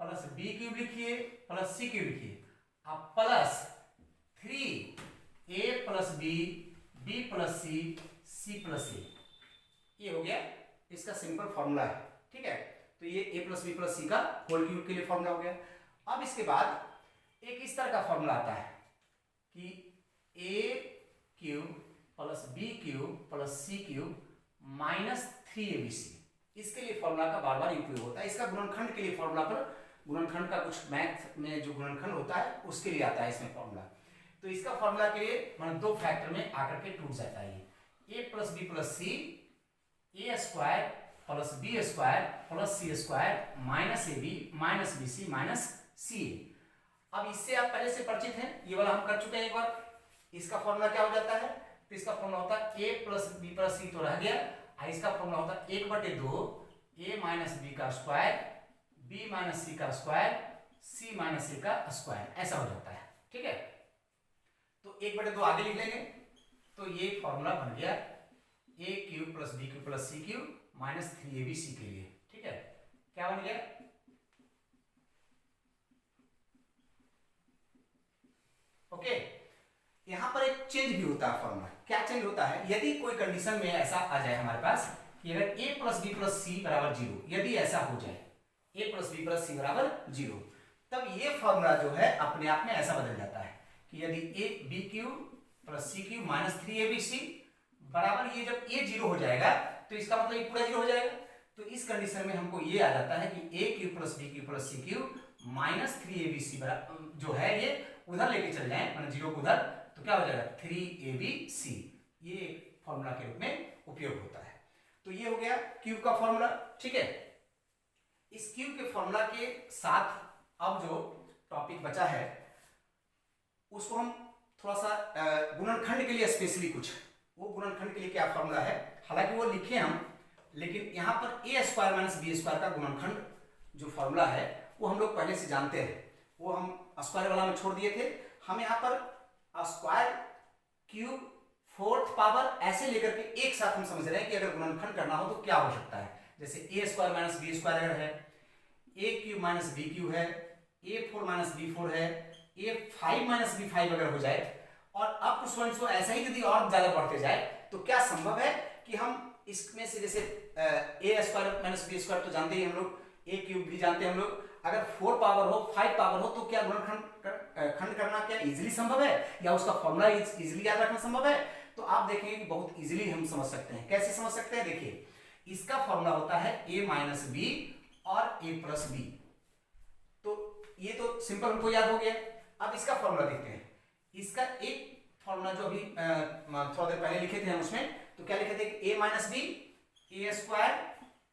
प्लस b क्यूब लिखिए प्लस c क्यूब लिखिए, अब plus 3a plus b b plus c c plus a, ये हो गया इसका सिंपल फॉर्मूला है, ठीक है। तो ये a plus b plus c का होल क्यूब के लिए फॉर्मूला हो गया। अब इसके बाद एक इस तरह का फॉर्मूला आता है कि a cube plus B cube plus C cube minus 3abc, इसके लिए फॉर्मूला का बार बार उपयोग होता है। इसका गुणनखंड के लिए फॉर्मूला पर, गुणनखंड का कुछ मैथ में जो गुणनखंड होता है उसके लिए आता है इसमें फॉर्मूला। तो इसका फॉर्मूला के लिए मतलब 2 फैक्टर में आकर के टूट जाता है, ये a plus b plus c a square plus B square plus C square minus A b minus b c minus c a. अब इससे आप पहले से परिचित हैं, ये वाला हम कर चुके हैं एक बार। इसका फॉर्मूला क्या हो जाता है, तो इसका फॉर्मूला होता है a प्लस बी प्लस सी तो रह गया, इसका फॉर्मूला होता है 1/2 a माइनस बी का स्क्वायर b माइनस सी का स्क्वायर c माइनस ए का स्क्वायर, ऐसा हो जाता है, ठीक है। तो 1/2 आगे लिख लेंगे, तो ये फॉर्मूला बन गया a cube plus B cube plus C cube minus 3abc के लिए। ठीक है, क्या बन गया? ओके, यहां पर एक चेंज भी होता है फॉर्मूला। क्या चेंज होता है? यदि कोई कंडीशन में ऐसा आ जाए हमारे पास कि अगर a प्लस बी प्लस सी बराबर 0, यदि ऐसा हो जाए a प्लस बी प्लस सी बराबर 0, तब ये फॉर्मूला जो है अपने आप में ऐसा बदल जाता है कि यदि a B cube plus C cube minus 3abc बराबर, ये जब a 0 हो जाएगा तो इसका मतलब ये पूरा 0 हो जाएगा। तो इस कंडीशन में हमको ये आ जाता है कि a cube plus B cube plus C cube minus 3abc जो है ये उधर लेके चल जाए, मतलब 0 को उधर, तो क्या हो जाएगा 3abc। ये एक फॉर्मूला के रूप में उपयोग होता है। तो ये हो गया क्यूब का फॉर्मूला। ठीक है, इस क्यूब के फॉर्मूला के साथ अब जो टॉपिक बचा है उसको हम थोड़ा सा गुणनखंड के लिए स्पेशली कुछ, वो गुणनखंड के लिए क्या फॉर्मूला है, हालांकि वो लिखे हम, लेकिन यहां पर a square minus B square का गुणनखंड जो फॉर्मूला है वो हम लोग पहले से जानते हैं, वो हम स्क्वायर वाला में छोड़ दिए थे। हम यहाँ पर स्क्वायर क्यूब फोर्थ पावर ऐसे लेकर के एक साथ हम समझ रहे हैं कि अगर गुणनखंड करना हो तो क्या हो सकता है। जैसे a square minus B square अगर है, a cube minus B cube है, a4 माइनस b4 है, a5 माइनस b5 अगर हो जाए, और अब कुछ पॉइंट्स को ऐसा ही यदि और ज्यादा बढ़ते जाए तो क्या संभव है कि हम इसमें से जैसे a square minus B square तो जानते ही हम लोग, a क्यूब भी जानते हैं हम लोग, अगर 4 पावर हो 5 पावर हो तो क्या गुणनखंड करना क्या इजीली संभव है, या उसका फॉर्मूला इजीली याद रखना संभव है? तो आप देखेंगे कि बहुत इजीली हम समझ सकते हैं। कैसे समझ सकते हैं? देखिए, इसका फॉर्मूला होता है a माइनस बी और a प्लस बी, तो ये तो सिंपल हमको याद हो गया। अब इसका फॉर्मूला देखते हैं। इसका एक फॉर्मूला जो अभी थोड़ा देर पहले लिखे थे हम, उसमें तो क्या लिखे थे? a minus B A square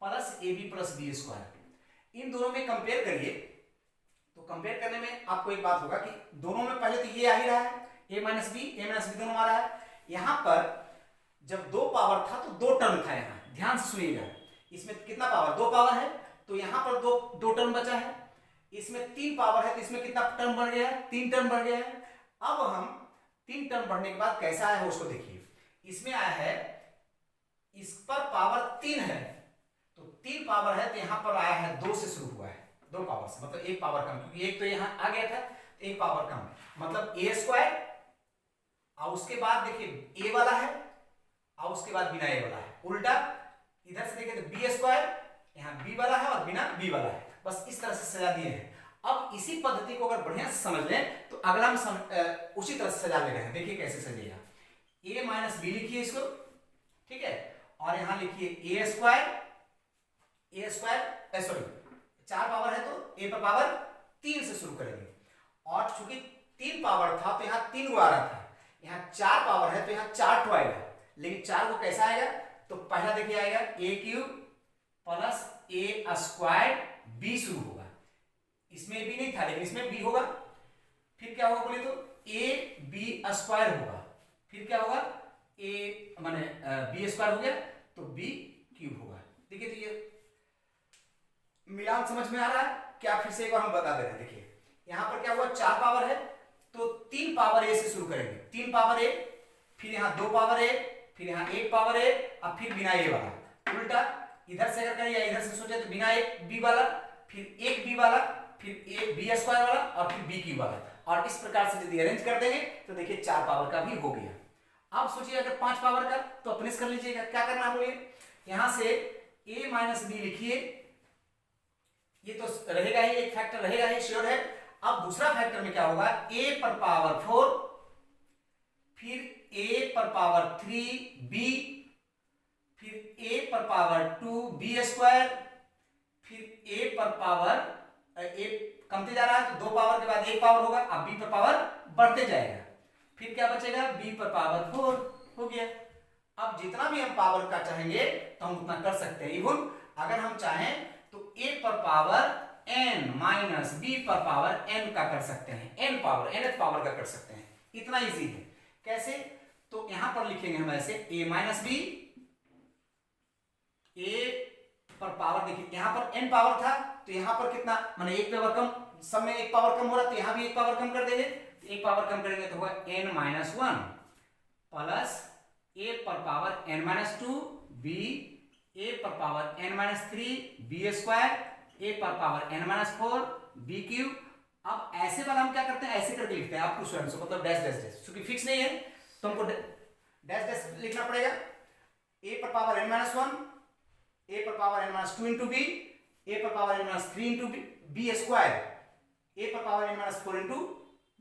plus A B plus B square. इन दोनों में कंपेयर करिए तो कंपेयर करने में आपको एक बात होगा कि दोनों में पहले तो ये आ ही रहा है, a माइनस बी दोनों आ रहा है। यहां पर जब 2 पावर था तो 2 टर्म था, यहां ध्यान से सुनिएगा, इसमें कितना पावर? 2 पावर है, तो यहां पर दो टर्म बचा है। इसमें 3 पावर है तो इसमें कितना टर्म बढ़ गया है? 3 टर्म बढ़ गया है। अब हम 3 टर्म बढ़ने के बाद कैसा आया है उसको देखिए। इसमें आया है, इस पर पावर 3 है, तो 3 पावर है तो यहां पर आया है 2 से शुरू हुआ है, 2 पावर से, मतलब 1 पावर कम, क्योंकि एक तो यहां आ गया था, 1 पावर कम, मतलब a स्क्वायर, और उसके बाद देखिए a वाला है, और उसके बाद बिना a वाला है, उल्टा इधर से देखिए तो b स्क्वायर, यहाँ b वाला है और बिना b वाला है। बस इस तरह से सजा दिए हैं। अब इसी पद्धति को अगर बढ़िया से समझ लें तो अगला हम उसी तरह से सजा ले रहे हैं। देखिए कैसे सजेगा, a माइनस बी लिखिए इसको, ठीक है, और यहां लिखिए a स्क्वायर, सॉरी 4 पावर है तो a पर पावर 3 से शुरू करेंगे, और चूंकि 3 पावर था तो यहाँ 3 गो आ रहा था, यहाँ 4 पावर है तो यहाँ 4 टू आएगा, लेकिन 4 को कैसा आएगा? तो पहला देखिए आएगा a cube plus a square b शुरू होगा, इसमें b नहीं था लेकिन इसमें b होगा, फिर क्या होगा बोले तो a b स्क्वायर होगा, फिर क्या होगा a माने b स्क्वायर हो गया तो b क्यूब होगा। देखिए तो ये मिलान समझ में आ रहा है क्या? फिर से एक बार हम बता दे रहे हैं। देखिए यहां पर क्या हुआ, 4 पावर है तो 3 पावर a से शुरू करेंगे, 3 पावर a, फिर यहाँ 2 पावर a, फिर यहाँ 1 पावर a, अब फिर बिना a वाला, उल्टा इधर से अगर करें या इधर से सोचे तो बिना एक b वाला, फिर एक b वाला, फिर एक b स्क्वायर वाला, और फिर b क्यूब वाला, और इस प्रकार से यदि अरेंज कर देंगे तो देखिए 4 पावर का भी हो गया। अब सोचिए अगर 5 पावर का, तो अपने कर लीजिएगा, क्या करना है बोलिए, यहां से a माइनस बी लिखिए, ये तो रहेगा ही, एक फैक्टर रहेगा ही, श्योर है। अब दूसरा फैक्टर में क्या होगा, a पर पावर 4, फिर a पर पावर 3b, फिर a पर पावर 2b स्क्वायर, फिर a पर पावर a कमते जा रहा है तो 2 पावर के बाद 1 पावर होगा, अब b पर पावर बढ़ते जाएगा, फिर क्या बचेगा, b पर पावर 4 हो गया। अब जितना भी हम पावर का चाहेंगे तो हम उतना कर सकते हैं। इवन अगर हम चाहें तो a पर पावर n माइनस b पर पावर n का कर सकते हैं, n पावर nth पावर का कर सकते हैं, इतना इजी है। कैसे? तो यहां पर लिखेंगे हम ऐसे a माइनस b, a पर पावर, देखिए यहां पर n पावर था तो यहां पर कितना, माने 1 पावर कम, सब में 1 पावर कम हो रहा, तो यहां भी 1 पावर कम कर देंगे, 1 पावर कम करेंगे तो होगा n माइनस 1 प्लस a पर power n minus 2 b a पर power n minus 3 b square, a पर power n minus 4 b cube. अब ऐसे वाला हम क्या करते हैं, ऐसे करके लिखते हैं आप स्वयं से, मतलब डैश डैश डैश, क्योंकि फिक्स नहीं है तो हमको डैश डैश लिखना पड़ेगा। ए पर पावर n माइनस 1, ए पर power n minus 2 into b, a पर power n minus 3 into b square, a पर power n minus 4 into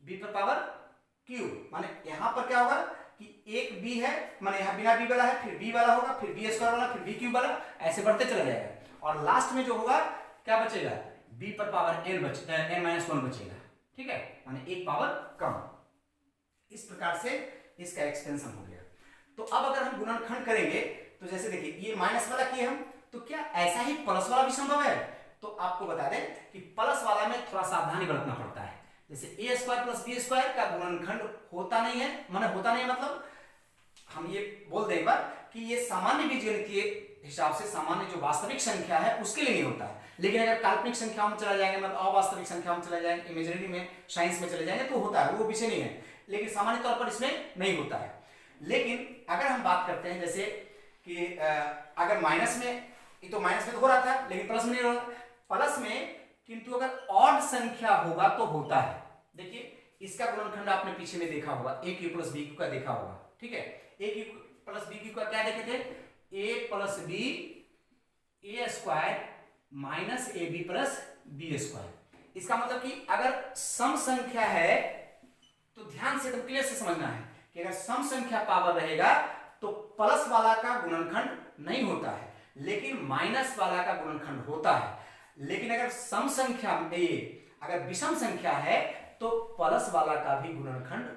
b पर पावर क्यूब। माने यहां पर क्या होगा कि एक बी है, माने यहां बिना बी वाला है, फिर बी वाला होगा, फिर बी स्क्वायर वाला, फिर बी क्यूब वाला, ऐसे बढ़ते चला जाएगा। और लास्ट में जो होगा क्या बचेगा, बी पर पावर n माइनस 1 बचेगा। ठीक है, माने एक पावर कम। इस प्रकार से इसका एक्सपेंशन हो गया। तो अब अगर हम गुणनखंड करेंगे तो जैसे देखिए ये माइनस वाला किए हम, तो क्या ऐसा ही प्लस वाला भी संभव है? तो आपको बता दें कि प्लस वाला में थोड़ा सावधानी बरतना पड़ता है। जैसे ए स्क्वायर प्लस बी स्क्वायर का गुणनखंड होता नहीं है, माने होता नहीं मतलब हम ये बोल दें एक बार कि ये सामान्य बीजगणितीय हिसाब से सामान्य जो वास्तविक संख्या है उसके लिए नहीं होता है। लेकिन अगर काल्पनिक संख्या में चला जाएंगे, मतलब अवास्तविक संख्या में चला जाएंगे, इमेजिनरी में, साइंस में चले जाएंगे तो होता है, वो विषय नहीं है। लेकिन सामान्य तौर पर इसमें नहीं होता है। लेकिन अगर हम बात करते हैं जैसे कि अगर माइनस में, ये तो माइनस में तो हो रहा था लेकिन प्लस में नहीं हो रहा, प्लस में किंतु अगर ऑड संख्या होगा तो होता है। देखिए इसका गुणनखंड आपने पीछे में देखा होगा, a cube plus B cube का देखा होगा। ठीक है, a cube plus B cube का क्या देखे थे, a plus B A square minus A B plus B square. इसका मतलब कि अगर सम संख्या है तो ध्यान से एकदम क्लियर से समझना है कि अगर सम संख्या पावर रहेगा तो प्लस वाला का गुणनखंड नहीं होता है, लेकिन माइनस वाला का गुणनखंड होता है। लेकिन अगर सम संख्या में, अगर विषम संख्या है तो प्लस वाला का भी गुणनखंड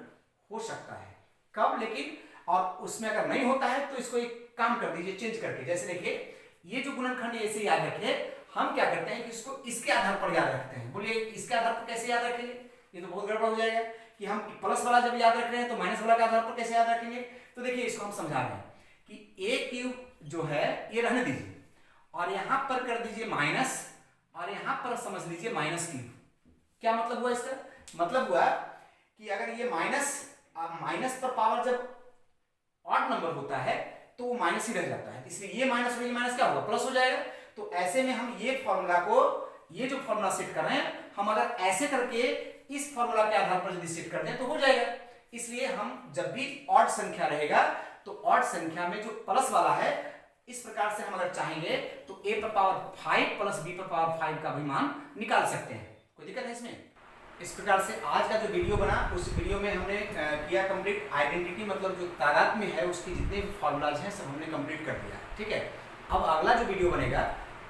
हो सकता है। कब? लेकिन और उसमें अगर नहीं होता है तो इसको एक काम कर दीजिए चेंज करके। जैसे देखिए ये जो गुणनखंड ऐसे याद रखिए, हम क्या करते हैं कि इसको इसके आधार पर याद रखते हैं। बोलिए इसके आधार पर कैसे याद रखेंगे, ये तो बहुत गड़बड़ हो जाएगा कि हम प्लस वाला जब याद रख रहे हैं तो माइनस वाला के आधार पर कैसे याद रखेंगे। तो देखिए इसको हम समझा रहे हैं कि ए क्यूब जो है ये रहने दीजिए और यहां पर कर दीजिए माइनस, और यहां पर समझ लीजिए माइनस क्यूब। क्या मतलब हुआ इसका? मतलब हुआ कि अगर ये माइनस पर पावर जब ऑड नंबर होता है तो वो माइनस ही रह जाता है, इसलिए ये माइनस और ये माइनस क्या होगा, प्लस हो जाएगा। तो ऐसे में हम ये फॉर्मूला को, ये जो फॉर्मूला सेट कर रहे हैं, हम अगर ऐसे करके इस फॉर्मूला के आधार पर यदि सेट कर दें तो हो जाएगा। इसलिए हम जब भी ऑड संख्या रहेगा तो ऑड संख्या में जो प्लस वाला है, इस प्रकार से हम अगर चाहेंगे तो a पर पावर 5 प्लस b पर पावर 5 का भी मान निकाल सकते हैं। कोई दिक्कत है इसमें? इस प्रकार से आज का जो वीडियो बना उस वीडियो में हमने किया कंप्लीट आइडेंटिटी, मतलब जो तादाद में है उसकी जितने फॉर्मूलाज हैं सब हमने कंप्लीट कर दिया। ठीक है, अब अगला जो वीडियो बनेगा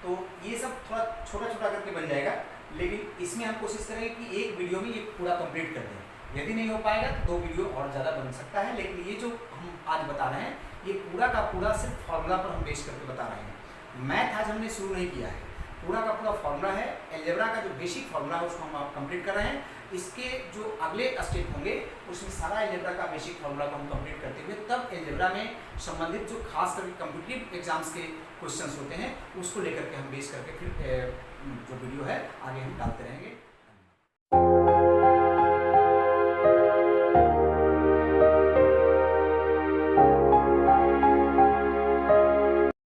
तो ये सब थोड़ा छोटा छोटा करके बन जाएगा, लेकिन इसमें हम कोशिश करेंगे कि एक वीडियो में ये पूरा कंप्लीट कर दें। यदि नहीं हो पाएगा तो 2 वीडियो और ज़्यादा बन सकता है, लेकिन ये जो हम आज बता रहे हैं ये पूरा का पूरा सिर्फ फॉर्मूला पर हम बेस करके बता रहे हैं। मैथ आज हमने शुरू नहीं किया है, पूरा का पूरा फॉर्मूला है। अलजेब्रा का जो बेसिक फॉर्मूला है उसको हम कंप्लीट कर रहे हैं। इसके जो अगले स्टेप होंगे उसमें सारा अलजेब्रा का बेसिक फॉर्मूला को हम कंप्लीट करते हुए तब अलजेब्रा में संबंधित जो खास करके कॉम्पिटिटिव एग्जाम्स के क्वेश्चंस होते हैं उसको लेकर के हम बेस करके फिर जो वीडियो है आगे हम डालते रहेंगे।